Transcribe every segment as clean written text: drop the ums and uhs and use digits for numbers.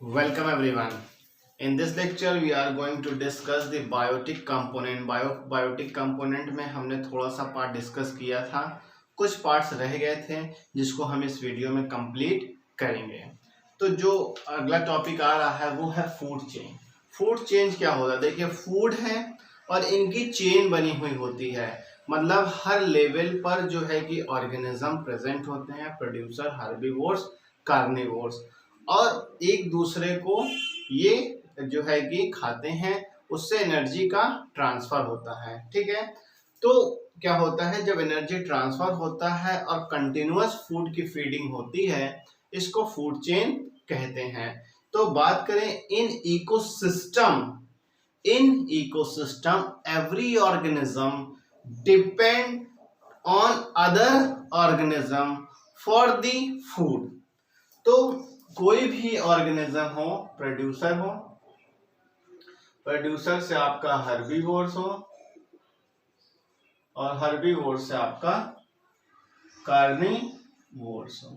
Welcome everyone. In this lecture we are going to discuss the biotic component. Biotic component में हमने थोड़ा सा part discuss किया था, कुछ पार्ट्स रह गए थे जिसको हम इस वीडियो में कंप्लीट करेंगे। तो जो अगला टॉपिक आ रहा है वो है फूड चेन। फूड चेन क्या होता है? देखिए, फूड है और इनकी चेन बनी हुई होती है, मतलब हर लेवल पर जो है कि ऑर्गेनिज्म प्रेजेंट होते हैं, प्रोड्यूसर, हर्बीवोर्स, कार्निवोर्स, और एक दूसरे को ये जो है कि खाते हैं, उससे एनर्जी का ट्रांसफर होता है। ठीक है, तो क्या होता है, जब एनर्जी ट्रांसफर होता है और कंटिन्यूअस फूड की फीडिंग होती है, इसको फूड चेन कहते हैं। तो बात करें in ecosystem every organism depend on other organism for the food. तो कोई भी ऑर्गेनिज्म हो, प्रोड्यूसर से आपका हर्बीवोर्स हो और हर्बीवोर्स से आपका कार्निवोर्स हो,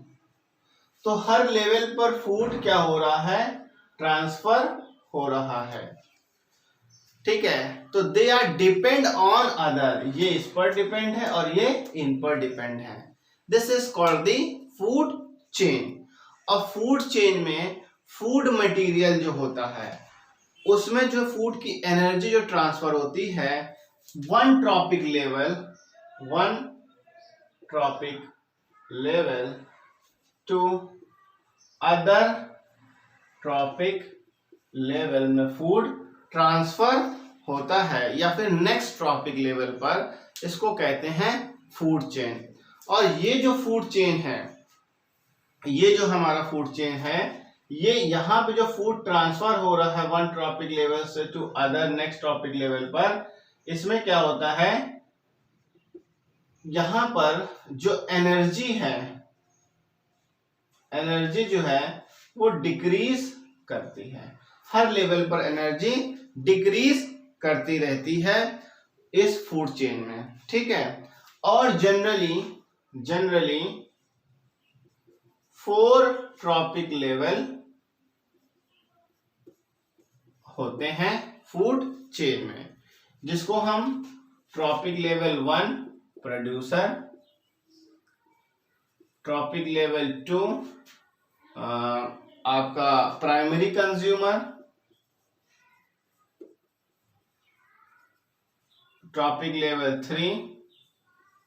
तो हर लेवल पर फूड क्या हो रहा है? ट्रांसफर हो रहा है। ठीक है, तो they are depend on other, ये इस पर डिपेंड है और ये इन पर डिपेंड है। This is called the food chain. और फूड चेन में फूड मटेरियल जो होता है, उसमें जो फूड की एनर्जी जो ट्रांसफर होती है, one trophic level to other trophic level में फूड ट्रांसफर होता है, या फिर नेक्स्ट ट्रॉपिक लेवल पर, इसको कहते हैं फूड चेन। और ये जो फूड चेन है, ये जो हमारा फूड चेन है, ये यहाँ पे जो फूड ट्रांसफर हो रहा है वन ट्रॉपिक लेवल से to other next trophic level पर, इसमें क्या होता है, यहाँ पर जो एनर्जी है, एनर्जी जो है वो डिक्रीज करती है। हर लेवल पर एनर्जी डिक्रीज करती रहती है इस फूड चेन में। ठीक है, और जनरली 4 ट्रॉपिक लेवल होते हैं फूड चेन में, जिसको हम tropic level 1 producer, tropic level 2 आपका primary consumer, tropic level 3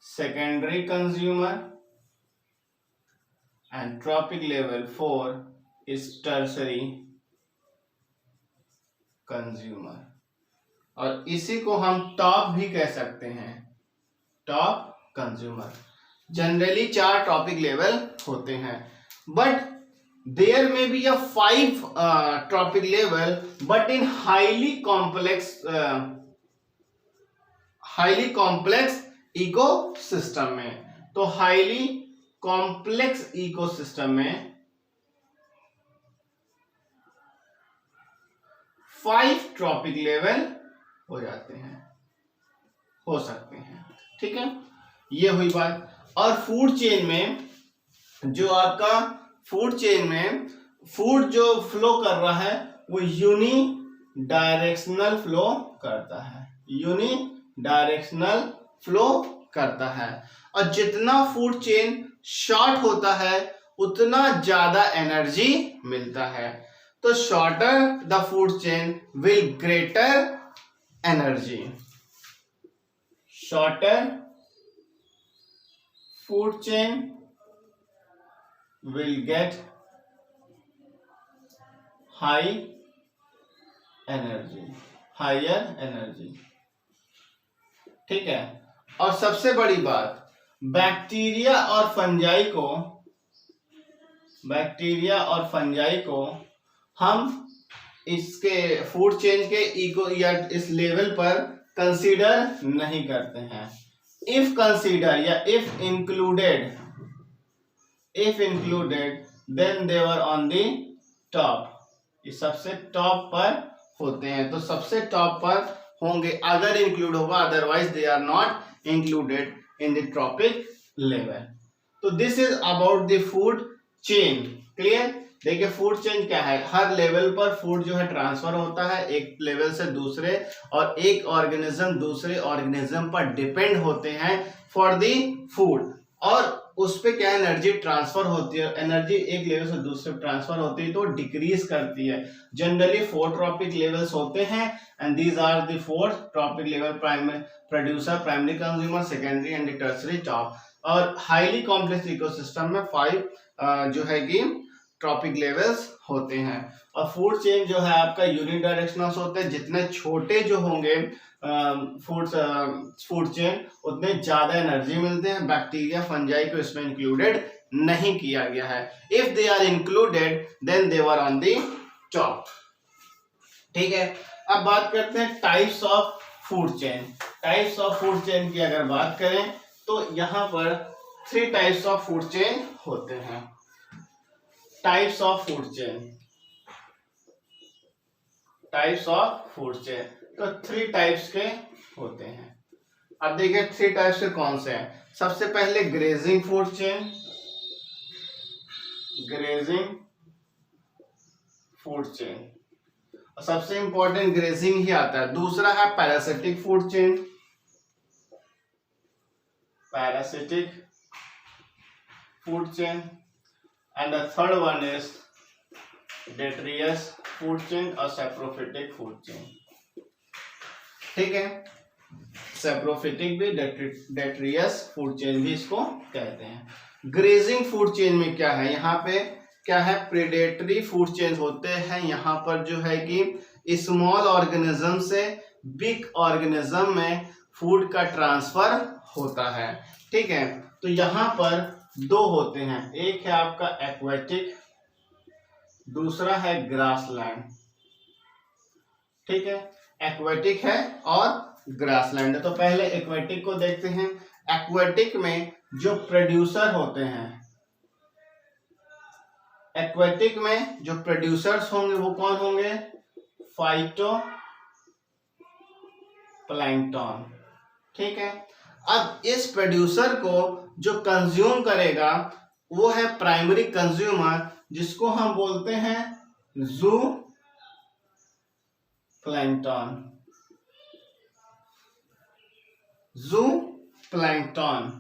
secondary consumer, and tropic level 4 is tertiary consumer. और इसी को हम टॉप भी कह सकते हैं, top consumer. Generally 4 topic level होते हैं, बट देयर में be a 5 topic level, but in highly complex ecosystem में। तो हाईली कॉम्प्लेक्स इकोसिस्टम में 5 ट्रॉपिक लेवल हो जाते हैं, हो सकते हैं। ठीक है, ये हुई बात। और फूड चेन में जो आपका फूड चेन में फूड जो फ्लो कर रहा है, वो यूनी डायरेक्शनल फ्लो करता है, यूनिडायरेक्शनल फ्लो करता है। और जितना फूड चेन शॉर्ट होता है, उतना ज्यादा एनर्जी मिलता है। तो shorter the food chain will greater energy, shorter food chain will get high energy, higher energy। ठीक है, और सबसे बड़ी बात, बैक्टीरिया और फंजाई को हम इसके फूड चेन के इको या इस लेवल पर कंसीडर नहीं करते हैं। इफ कंसीडर या if included then they were on the top, ये सबसे टॉप पर होते हैं। तो सबसे टॉप पर होंगे अगर इंक्लूड होगा, otherwise they are not included in the trophic level. तो this is about the food chain. Clear? देखिए फूड चेन क्या है, हर लेवल पर फूड जो है ट्रांसफर होता है एक लेवल से दूसरे, और एक ऑर्गेनिज्म दूसरे ऑर्गेनिज्म पर डिपेंड होते हैं फॉर दी फूड, और उस पे क्या एनर्जी ट्रांसफर होती है, एनर्जी एक लेवल से दूसरे ट्रांसफर होती है तो डिक्रीज करती है। जनरली 4 ट्रॉपिक लेवल्स होते हैं and these are the 4 trophic level, primary producer, primary consumer, secondary and tertiary top. और हाईली कॉम्प्लेक्स इकोसिस्टम में 5 जो है कि ट्रॉपिक लेवल्स होते हैं। और फूड चेन जो है आपका यूनिडायरेक्शनल होते हैं, जितने छोटे जो होंगे फूड चेन उतने ज्यादा एनर्जी मिलते हैं। बैक्टीरिया फंजाई को इसमें इंक्लूडेड नहीं किया गया है, if they are included then they were on the top. ठीक है, अब बात करते हैं types of food chain. Types of food chain की अगर बात करें तो यहाँ पर 3 टाइप्स ऑफ फूड चेन होते हैं। Types of food chain, types of food chain, तो 3 टाइप्स के होते हैं। अब देखिए 3 टाइप्स के कौन से हैं। सबसे पहले grazing food chain, grazing food chain, और सबसे इंपॉर्टेंट ग्रेजिंग ही आता है। दूसरा है parasitic food chain, parasitic food chain, and the third one is detritus food chain और सैप्रोफिटिक फूड चेन। ठीक है, सैप्रोफिटिक भी डेट्रियस फूड चेन भी इसको कहते हैं। ग्रेजिंग फूड चेन में क्या है, यहाँ पे क्या है, प्रेडेटरी फूड चेन होते हैं। यहाँ पर जो है कि स्मॉल ऑर्गेनिज्म से बिग ऑर्गेनिज्म में फूड का ट्रांसफर होता है। ठीक है, तो यहाँ पर 2 होते हैं, एक है आपका एक्वेटिक, दूसरा है ग्रासलैंड। ठीक है, एक्वेटिक है और ग्रासलैंड है। तो पहले एक्वेटिक को देखते हैं। एक्वेटिक में जो प्रोड्यूसर होते हैं, एक्वेटिक में जो प्रोड्यूसर्स होंगे वो कौन होंगे, फाइटो प्लैंकटन। ठीक है, अब इस प्रोड्यूसर को जो कंज्यूम करेगा वो है प्राइमरी कंज्यूमर, जिसको हम बोलते हैं जू प्लैंकटन, जू प्लैंकटन।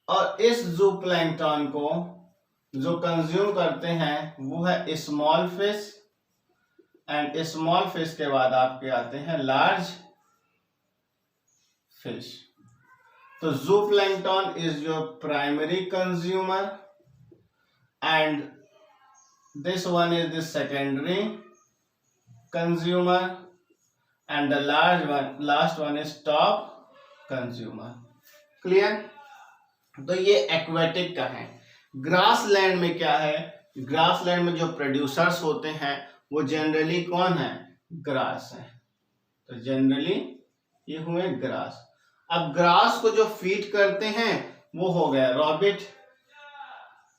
और इस जू प्लैंकटन को जो कंज्यूम करते हैं वो है small fish, and small fish के बाद आपके आते हैं लार्ज फिश। तो जू plankton is your primary consumer and this one is the secondary consumer and the last one is top consumer. Clear? तो ये एक्वेटिक का है। ग्रासलैंड में क्या है, ग्रासलैंड में जो प्रोड्यूसर्स होते हैं वो जनरली कौन है, ग्रास है। तो जनरली ये हुए ग्रास। अब ग्रास को जो फीड करते हैं वो हो गया रॉबिट,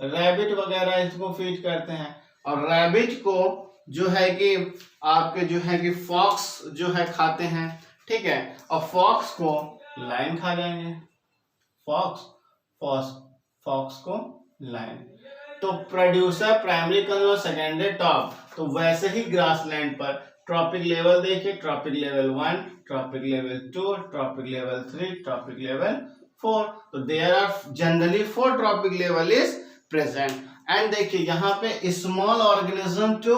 रैबिट वगैरह इसको फीड करते हैं। और रैबिट को जो है कि आपके जो है कि फॉक्स जो है खाते हैं। ठीक है, और फॉक्स को लायन खा जाएंगे, फॉक्स को लायन। तो producer, primary consumer, secondary, top. तो वैसे ही ग्रासलैंड पर ट्रॉपिक लेवल देखिए, trophic level 1, trophic level 2, trophic level 3, trophic level 4। तो there are generally 4 trophic level is present. And देखिए यहाँ पे small organism to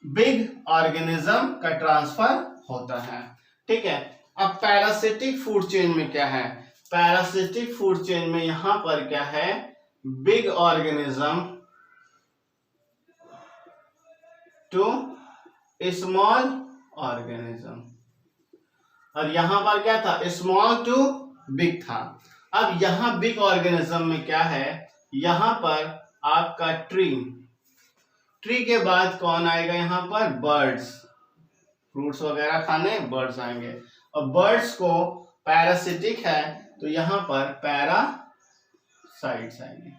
big organism का ट्रांसफर होता है। ठीक है, अब पैरासिटिक फूड चेन में क्या है, पैरासिटिक फूड चेन में यहां पर क्या है, big organism to small organism. और यहां पर क्या था, स्मॉल टू बिग था। अब यहां बिग ऑर्गेनिज्म में क्या है, यहां पर आपका ट्री के बाद कौन आएगा, यहां पर बर्ड्स, फ्रूट्स वगैरह खाने बर्ड्स आएंगे। और बर्ड्स को पैरासिटिक है तो यहां पर पैरासाइट्स आएंगे।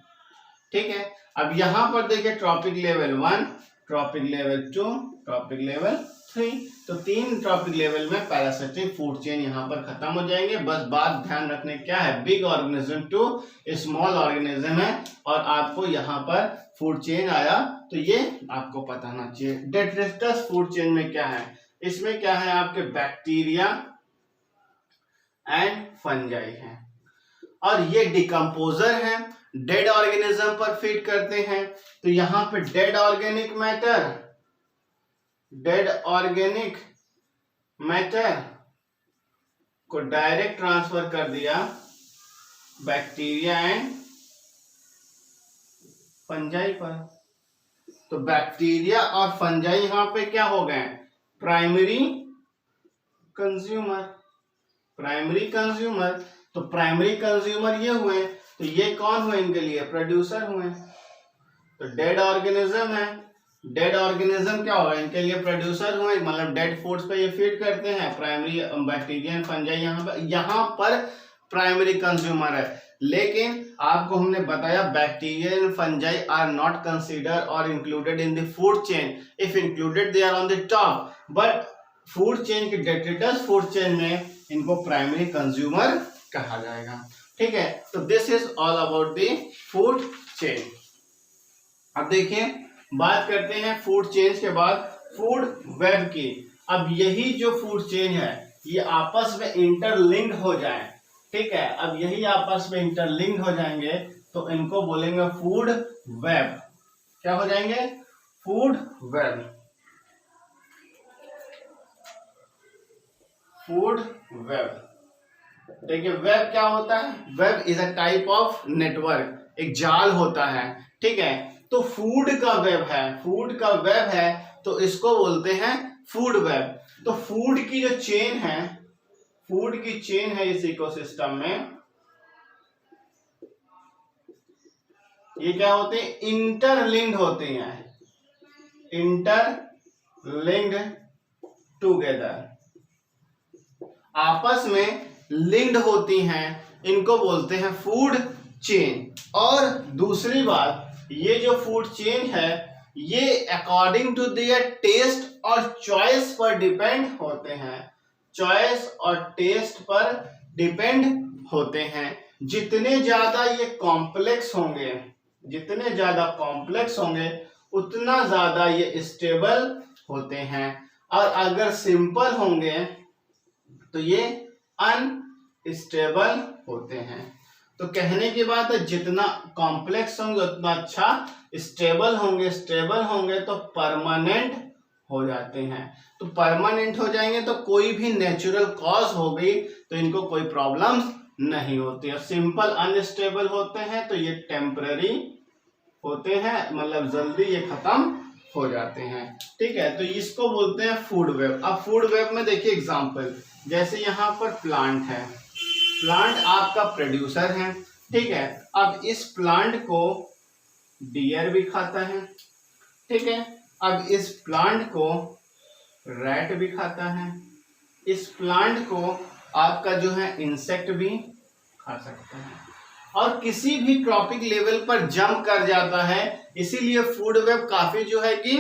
ठीक है, अब यहां पर देखिए trophic level 1, trophic level 2, trophic level 3। तो 3 ट्रॉपिक लेवल में पैरासिटिक फूड चेन यहाँ पर खत्म हो जाएंगे। बस बात ध्यान रखने क्या है, big organism to small organism है और आपको यहाँ पर फूड चेन आया, तो ये आपको पता होना चाहिए। डेट्रिटस फूड चेन में क्या है, इसमें क्या है आपके बैक्टीरिया एंड फंजाई है और ये डिकम्पोजर है, डेड ऑर्गेनिज्म पर फीड करते हैं। तो यहाँ पे डेड ऑर्गेनिक मैटर को डायरेक्ट ट्रांसफर कर दिया बैक्टीरिया एंड फंजाई पर। तो बैक्टीरिया और फंजाई यहाँ पे क्या हो गए, प्राइमरी कंज्यूमर। तो प्राइमरी कंज्यूमर ये हुए, तो ये कौन हुए, इनके लिए प्रोड्यूसर हुए। तो डेड ऑर्गेनिज्म है, डेड ऑर्गेनिज्म क्या होगा, इनके लिए प्रोड्यूसर हुए, मतलब डेड फूड्स पे ये फीड करते हैं। प्राइमरी बैक्टीरिया एंड फंजाई यहाँ पर प्राइमरी कंज्यूमर है। लेकिन आपको हमने बताया bacteria and fungi are not consider और included in the food chain, if included they are on the top, but food chain की डेट्रिटस फूड चेन में इनको प्राइमरी कंज्यूमर कहा जाएगा। ठीक है, तो this is all about the food chain. अब देखिए बात करते हैं फूड चेन के बाद फूड वेब की। अब यही जो फूड चेन है ये आपस में इंटरलिंक्ड हो जाए, ठीक है, अब यही आपस में इंटरलिंक्ड हो जाएंगे तो इनको बोलेंगे फूड वेब। क्या हो जाएंगे, फूड वेब। फूड वेब, देखिए वेब क्या होता है, web is a type of network, एक जाल होता है। ठीक है, तो फूड का वेब है, तो इसको बोलते हैं फूड वेब। तो फूड की जो चेन है, इस इकोसिस्टम में ये क्या होते हैं, इंटरलिंक्ड होते हैं, इंटरलिंक्ड टुगेदर, आपस में लिंक्ड होती हैं, इनको बोलते हैं फूड चेन। और दूसरी बात, ये जो फूड चेन है ये अकॉर्डिंग टू देयर टेस्ट और चॉइस पर डिपेंड होते हैं, चॉइस और टेस्ट पर डिपेंड होते हैं। जितने ज्यादा ये कॉम्प्लेक्स होंगे उतना ज्यादा ये स्टेबल होते हैं, और अगर सिंपल होंगे तो ये अनस्टेबल होते हैं। तो कहने की बात है जितना कॉम्प्लेक्स होंगे उतना अच्छा स्टेबल होंगे तो परमानेंट हो जाते हैं। तो परमानेंट हो जाएंगे तो कोई भी नेचुरल कॉज हो गई तो इनको कोई प्रॉब्लम्स नहीं होती। और सिंपल अनस्टेबल होते हैं तो ये टेम्पररी होते हैं, मतलब जल्दी ये खत्म हो जाते हैं। ठीक है, तो इसको बोलते हैं फूड वेब। अब फूड वेब में देखिए एग्जांपल, जैसे यहाँ पर प्लांट है, प्लांट आपका प्रोड्यूसर है। ठीक है, अब इस प्लांट को डियर भी खाता है, ठीक है, अब इस प्लांट को रैट भी खाता है, इस प्लांट को आपका जो है इंसेक्ट भी खा सकता है, और किसी भी ट्रॉपिक लेवल पर जंप कर जाता है। इसीलिए फूड वेब काफी जो है कि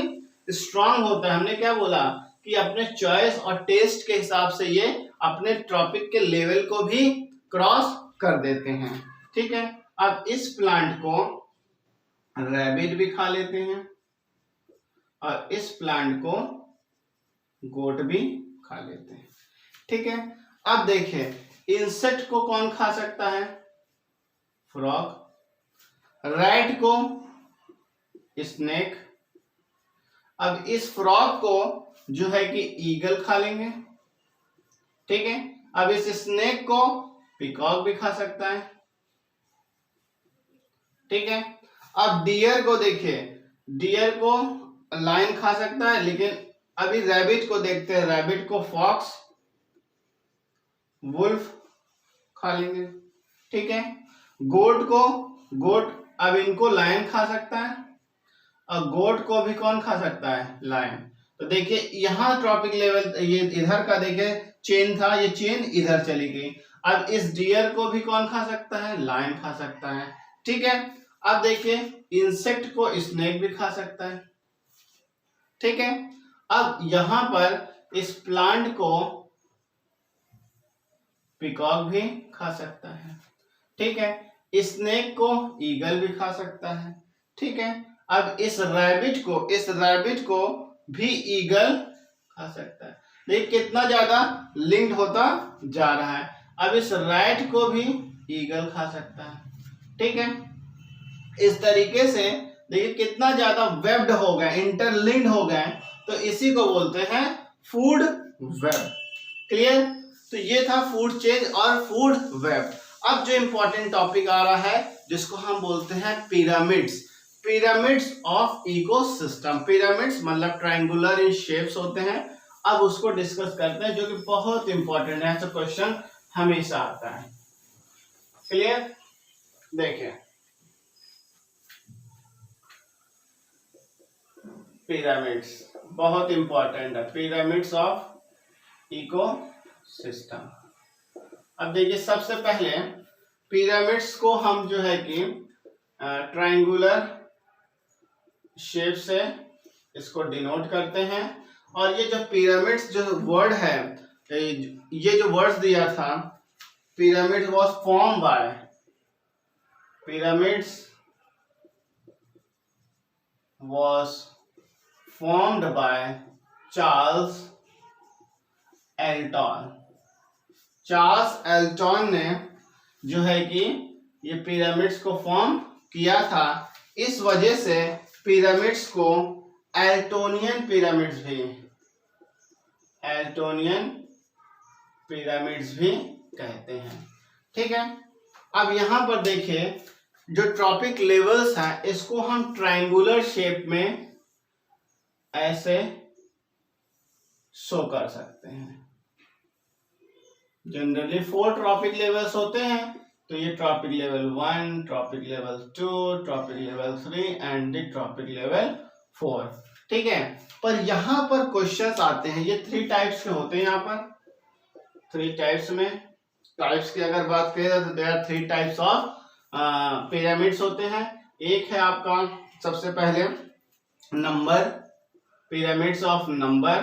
स्ट्रांग होता है। हमने क्या बोला कि अपने चॉइस और टेस्ट के हिसाब से ये अपने ट्रॉपिक के लेवल को भी क्रॉस कर देते हैं। ठीक है, अब इस प्लांट को रैबिट भी खा लेते हैं और इस प्लांट को गोट भी खा लेते हैं। ठीक है, अब देखिए इंसेक्ट को कौन खा सकता है, फ्रॉग, रैट को स्नेक, अब इस फ्रॉग को जो है कि ईगल खा लेंगे। ठीक है, अब इस स्नेक को पिकॉक भी खा सकता है। ठीक है, अब डियर को देखिए, डियर को लायन खा सकता है, लेकिन अभी रैबिट को देखते हैं, रैबिट को फॉक्स, वुल्फ खा लेंगे। ठीक है, गोट अब इनको लायन खा सकता है, और गोट को भी कौन खा सकता है, लायन। तो देखिए यहाँ ट्रॉपिक लेवल, ये इधर का देखिए चेन था, ये चेन इधर चली गई। अब इस डियर को भी कौन खा सकता है, लायन खा सकता है। ठीक है, अब देखिए इंसेक्ट को स्नेक भी खा सकता है, ठीक है। अब यहां पर इस प्लांट को पिकॉक भी खा सकता है, ठीक है। स्नेक को ईगल भी खा सकता है, ठीक है। अब इस रैबिट को भी ईगल खा सकता है। देखिए कितना ज्यादा लिंक्ड होता जा रहा है। अब इस रैट को भी ईगल खा सकता है, ठीक है। इस तरीके से देखिए कितना ज्यादा वेब्ड हो गए, इंटरलिंक्ड हो गए, तो इसी को बोलते हैं फूड वेब। क्लियर? तो ये था फूड चेन और फूड वेब। अब जो इंपॉर्टेंट टॉपिक आ रहा है जिसको हम बोलते हैं पिरामिड्स ऑफ इकोसिस्टम। पिरामिड्स मतलब ट्रायंगुलर इन शेप्स होते हैं। अब उसको डिस्कस करते हैं, जो कि बहुत इंपॉर्टेंट है, ऐसा क्वेश्चन हमेशा आता है। क्लियर? देखिए पिरामिड्स बहुत इंपॉर्टेंट है, पिरामिड्स ऑफ इकोसिस्टम। अब देखिए सबसे पहले पिरामिड्स को हम जो है कि ट्रायंगुलर शेप से इसको डिनोट करते हैं। और ये जो पिरामिड्स जो वर्ड है, ये जो वर्ड्स दिया था, pyramid was form by, pyramids was formed by Charles Elton. Charles Elton ने जो है कि ये पिरामिड्स को फॉर्म किया था। इस वजह से पिरामिड्स को एल्टोनियन पिरामिड्स भी कहते हैं, ठीक है। अब यहां पर देखिए जो ट्रॉपिक लेवल्स हैं इसको हम ट्रायंगुलर शेप में ऐसे शो कर सकते हैं। जनरली 4 ट्रॉपिक लेवल्स होते हैं, तो ये tropic level 1, trophic level 2, trophic level 3 and tropic level 4, ठीक है। पर यहां पर क्वेश्चंस आते हैं, ये 3 टाइप्स के होते हैं। यहाँ पर 3 टाइप्स में, टाइप्स की अगर बात करें तो there are 3 types of pyramids होते हैं। एक है आपका सबसे पहले number, pyramids of number,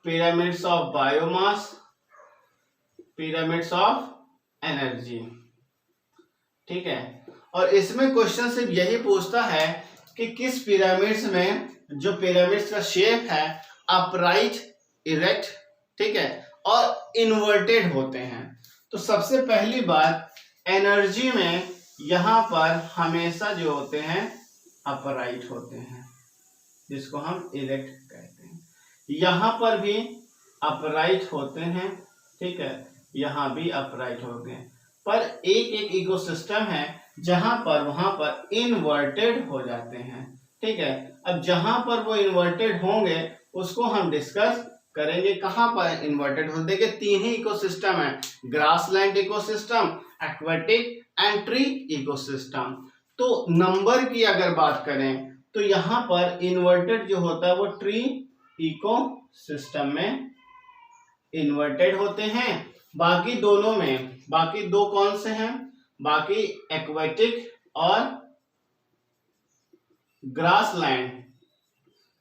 pyramids of biomass, pyramids of energy, ठीक है। और इसमें क्वेश्चन सिर्फ यही पूछता है कि किस पिरामिड्स में जो पिरामिड्स का शेप है अपराइट, इरेक्ट, ठीक है, और इन्वर्टेड होते हैं। तो सबसे पहली बात, एनर्जी में यहां पर हमेशा जो होते हैं अपराइट होते हैं, जिसको हम इरेक्ट कहते हैं। यहां पर भी अपराइट होते हैं, ठीक है, यहां भी अपराइट होते हैं। पर एक इकोसिस्टम है जहां पर वहां पर इन्वर्टेड हो जाते हैं, ठीक है। अब जहां पर वो इन्वर्टेड होंगे उसको हम डिस्कस करेंगे। कहां पर इन्वर्टेड होते? देखिए 3 ही इकोसिस्टम है, grassland ecosystem, aquatic and tree ecosystem. तो नंबर की अगर बात करें तो यहां पर इन्वर्टेड जो होता है वो ट्री इकोसिस्टम में इन्वर्टेड होते हैं। बाकी दोनों में, बाकी 2 कौन से हैं? बाकी एक्वेटिक और ग्रासलैंड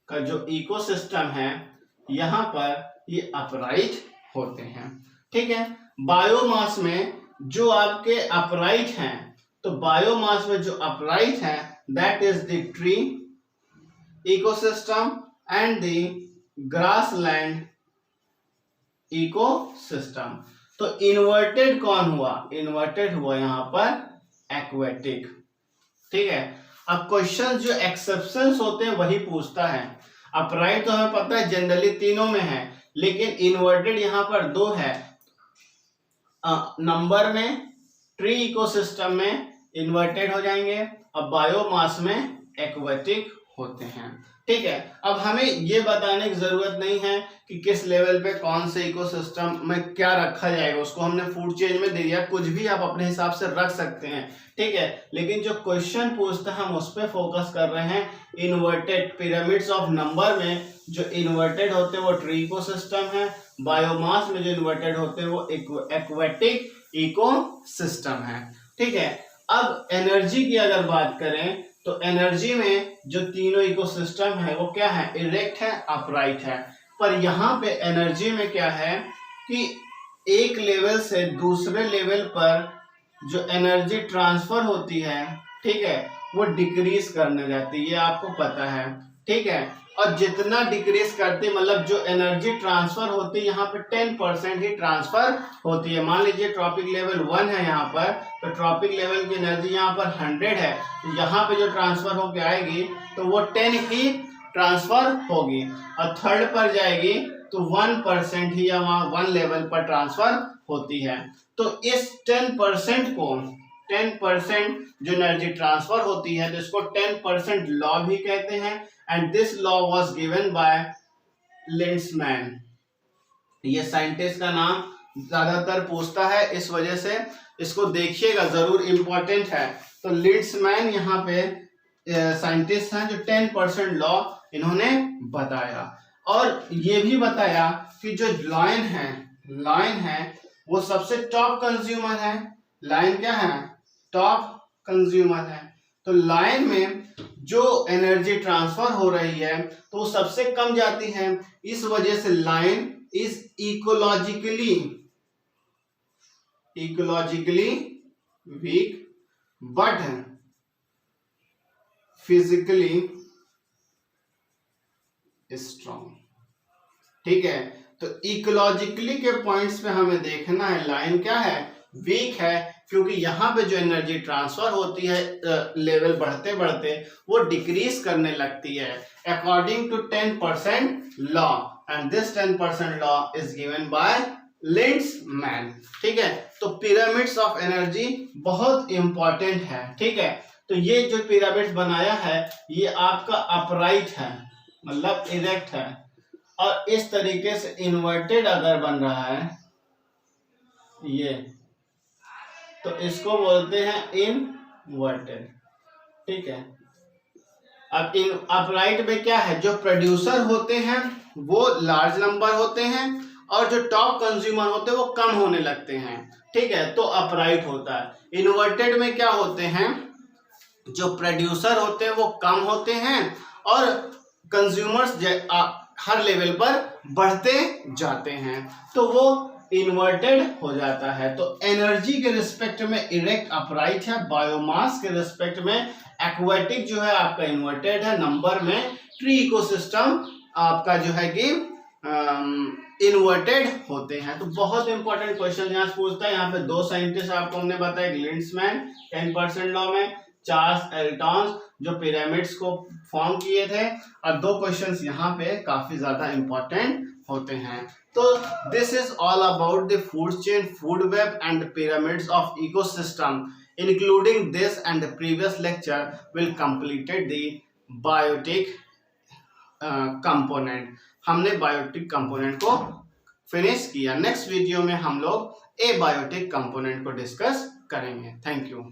का जो इकोसिस्टम है यहां पर ये अपराइट होते हैं, ठीक है। बायोमास में जो आपके अपराइट हैं, तो बायोमास में जो अपराइट है that is the tree ecosystem and the grassland ecosystem. तो इन्वर्टेड कौन हुआ? इन्वर्टेड हुआ यहां पर एक्वेटिक, ठीक है। अब क्वेश्चन जो एक्सेप्शंस होते हैं वही पूछता है। अपराइट तो हमें पता है जनरली तीनों में है, लेकिन इन्वर्टेड यहां पर 2 है। नंबर में, ट्री इकोसिस्टम में इन्वर्टेड हो जाएंगे, और बायोमास में एक्वेटिक होते हैं, ठीक है। अब हमें ये बताने की जरूरत नहीं है कि किस लेवल पे कौन से इकोसिस्टम में क्या रखा जाएगा, उसको हमने फूड चेन में दे दिया, कुछ भी आप अपने हिसाब से रख सकते हैं, ठीक है। लेकिन जो क्वेश्चन पूछता है हम उस पर फोकस कर रहे हैं। इन्वर्टेड पिरामिड्स ऑफ नंबर में जो इन्वर्टेड होते हैं वो ट्री इकोसिस्टम है, बायोमास में जो इन्वर्टेड होते हैं वो एक्वेटिक इकोसिस्टम है, ठीक है। अब एनर्जी की अगर बात करें तो एनर्जी में जो तीनों इकोसिस्टम है वो क्या है, इरेक्ट है, अपराइट है। पर यहाँ पे एनर्जी में क्या है कि एक लेवल से दूसरे लेवल पर जो एनर्जी ट्रांसफर होती है, ठीक है, वो डिक्रीज करने जाती है, ये आपको पता है, ठीक है। और जितना डिक्रीज करती मतलब जो एनर्जी ट्रांसफर होती है यहाँ पे 10% ही ट्रांसफर होती है। मान लीजिए ट्रॉपिक लेवल 1 है यहाँ पर, तो ट्रॉपिक लेवल की एनर्जी यहाँ पर 100 है, तो यहाँ पे जो ट्रांसफर होके आएगी तो वो 10 ही ट्रांसफर होगी। और थर्ड पर जाएगी तो 1% ही वहाँ 1 लेवल पर ट्रांसफर होती है। तो इस 10% को 10% जो एनर्जी ट्रांसफर होती है तो इसको 10% लॉ भी कहते हैं। And this law was given by Lindeman. ये साइंटिस्ट का नाम ज्यादातर पूछता है, इस वजह से इसको देखिएगा, जरूर इंपॉर्टेंट है। तो लिंड्समैन यहाँ पे साइंटिस्ट हैं जो 10% लॉ इन्होंने बताया। और ये भी बताया कि जो लायन है वो सबसे टॉप कंज्यूमर है। लायन क्या है, टॉप कंज्यूमर है। तो लायन में जो एनर्जी ट्रांसफर हो रही है तो वो सबसे कम जाती है, इस वजह से lion is ecologically weak but physically strong. ठीक है, तो इकोलॉजिकली के पॉइंट्स पे हमें देखना है लाइन क्या है, वीक है, क्योंकि यहाँ पे जो एनर्जी ट्रांसफर होती है लेवल बढ़ते बढ़ते वो डिक्रीज करने लगती है according to 10% law. And this 10% law is given by Lindeman. ठीक है, तो पिरामिड्स ऑफ एनर्जी बहुत इंपॉर्टेंट है। ठीक है, तो ये जो पिरामिड बनाया है ये आपका अपराइट है, मतलब इरेक्ट है, और इस तरीके से इन्वर्टेड अगर बन रहा है ये, तो इसको बोलते हैं इनवर्टेड। ठीक है, अब इन अपराइट में क्या है, जो प्रोड्यूसर होते हैं वो लार्ज नंबर होते हैं और जो टॉप कंज्यूमर होते हैं वो कम होने लगते हैं। ठीक है, तो अपराइट होता है। इन्वर्टेड में क्या होते हैं, जो प्रोड्यूसर होते हैं वो कम होते हैं और कंज्यूमर्स हर लेवल पर बढ़ते जाते हैं, तो वो इन्वर्टेड हो जाता है। तो एनर्जी के रिस्पेक्ट में इरेक्ट अपराइट है, बायोमास के रिस्पेक्ट में एक्वाटिक जो है आपका इन्वर्टेड है, नंबर में ट्री इकोसिस्टम आपका जो है कि इन्वर्टेड होते हैं। तो बहुत इंपॉर्टेंट क्वेश्चन यहाँ पूछता है। यहाँ पे दो साइंटिस्ट आपको हमने बताया, लिंड्समैन 10% लॉ में, चार्ल्स एल्टॉन्स जो पिरामिड्स को फॉर्म किए थे, और दो क्वेश्चंस यहाँ पे काफी ज्यादा इंपॉर्टेंट होते हैं। तो this is all about the food chain, food web and pyramids of ecosystem. Including this and the previous lecture will completed the biotic component. हमने बायोटिक कंपोनेंट को फिनिश किया। नेक्स्ट वीडियो में हम लोग एबायोटिक कंपोनेंट को discuss करेंगे। Thank you.